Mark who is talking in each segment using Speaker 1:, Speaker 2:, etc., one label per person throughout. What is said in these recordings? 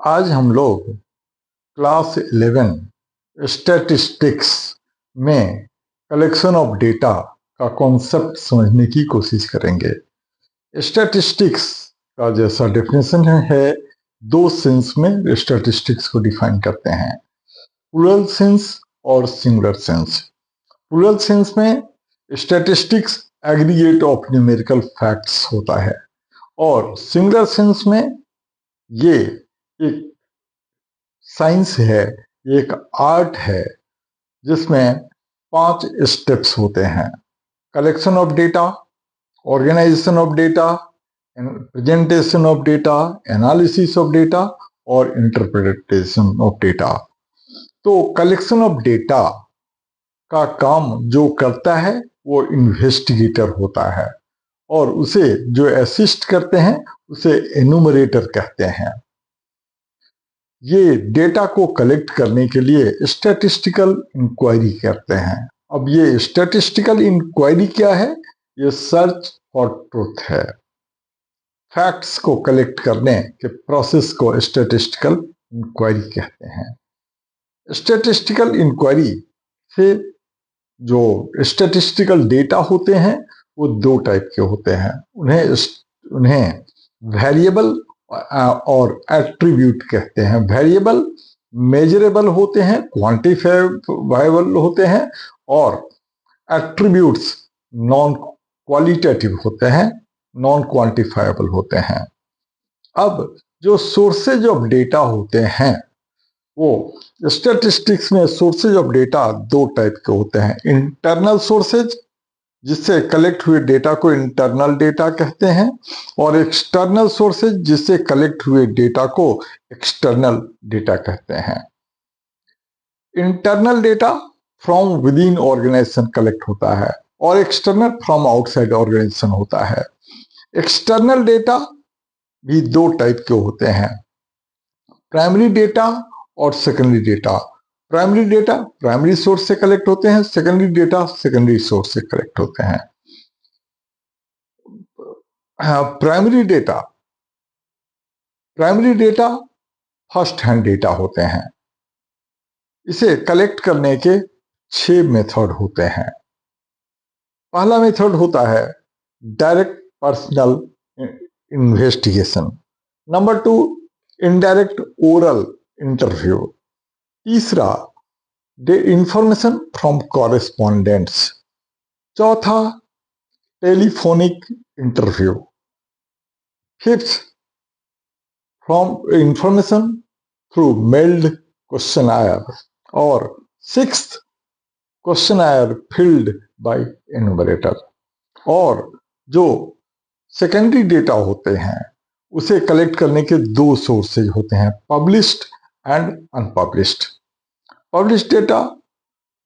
Speaker 1: आज हम लोग क्लास 11 स्टैटिस्टिक्स में कलेक्शन ऑफ डेटा का कॉन्सेप्ट समझने की कोशिश करेंगे। स्टैटिस्टिक्स का जैसा डेफिनेशन है, दो सेंस में स्टैटिस्टिक्स को डिफाइन करते हैं, प्लूरल सेंस और सिंगुलर सेंस। प्लूरल सेंस में statistics aggregate of numerical facts होता है और सिंगुलर सेंस में ये एक साइंस है, एक आर्ट है जिसमें 5 स्टेप्स होते हैं: collection of data, organisation of data, presentation of data, analysis of data और इंटरप्रिटेशन ऑफ डेटा। तो कलेक्शन ऑफ डेटा का काम जो करता है वो इन्वेस्टिगेटर होता है और उसे जो असिस्ट करते हैं उसे एनुमरेटर कहते हैं। ये डेटा को कलेक्ट करने के लिए स्टैटिस्टिकल इंक्वायरी करते हैं। अब ये स्टैटिस्टिकल इंक्वायरी क्या है? ये सर्च फॉर ट्रूथ है। फैक्ट्स को कलेक्ट करने के प्रोसेस को स्टैटिस्टिकल इंक्वायरी कहते हैं। स्टैटिस्टिकल इंक्वायरी से जो स्टैटिस्टिकल डेटा होते हैं वो दो टाइप के होते हैं। उन्हें वेरिएबल और एट्रीब्यूट कहते हैं। वेरिएबल मेजरेबल होते हैं, क्वांटिफाइबल होते हैं, और एट्रीब्यूट्स नॉन क्वालिटेटिव होते हैं, नॉन क्वांटिफाइबल होते हैं। अब जो सोर्सेज ऑफ डेटा होते हैं वो स्टैटिस्टिक्स में सोर्सेज ऑफ डेटा दो टाइप के होते हैं: इंटरनल सोर्सेज, जिससे कलेक्ट हुए डेटा को इंटरनल डेटा कहते हैं, और एक्सटर्नल सोर्सेज, जिससे कलेक्ट हुए डेटा को एक्सटर्नल डेटा कहते हैं। Internal data from within organisation collect होता है और एक्सटर्नल फ्रॉम आउटसाइड ऑर्गेनाइजेशन होता है। एक्सटर्नल डेटा भी दो टाइप के होते हैं: प्राइमरी डेटा और secondary data. Primary data primary source से कलेक्ट होते हैं, सेकेंडरी डेटा सेकेंडरी सोर्स से कलेक्ट होते हैं। Primary data first hand data होते हैं। इसे कलेक्ट करने के 6 मेथड होते हैं। पहला मेथड होता है direct personal investigation. Number 2, indirect oral interview. तीसरा, इंफॉर्मेशन फ्रॉम कॉरेस्पॉन्डेंट्स। चौथा, telephonic interview. Fifth, from information through mailed questionnaire. और sixth, questionnaire filled by enumerator. और जो सेकेंडरी डेटा होते हैं उसे कलेक्ट करने के दो सोर्सेज होते हैं: published and unpublished. Published data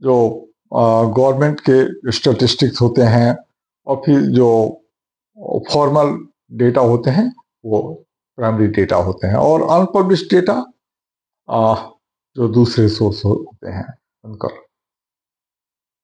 Speaker 1: जो गवर्नमेंट के स्टैटिस्टिक्स होते हैं, और फिर जो फॉर्मल डेटा होते हैं वो प्राइमरी डेटा होते हैं, और अनपब्लिश्ड डेटा जो दूसरे सोर्स होते हैं उनका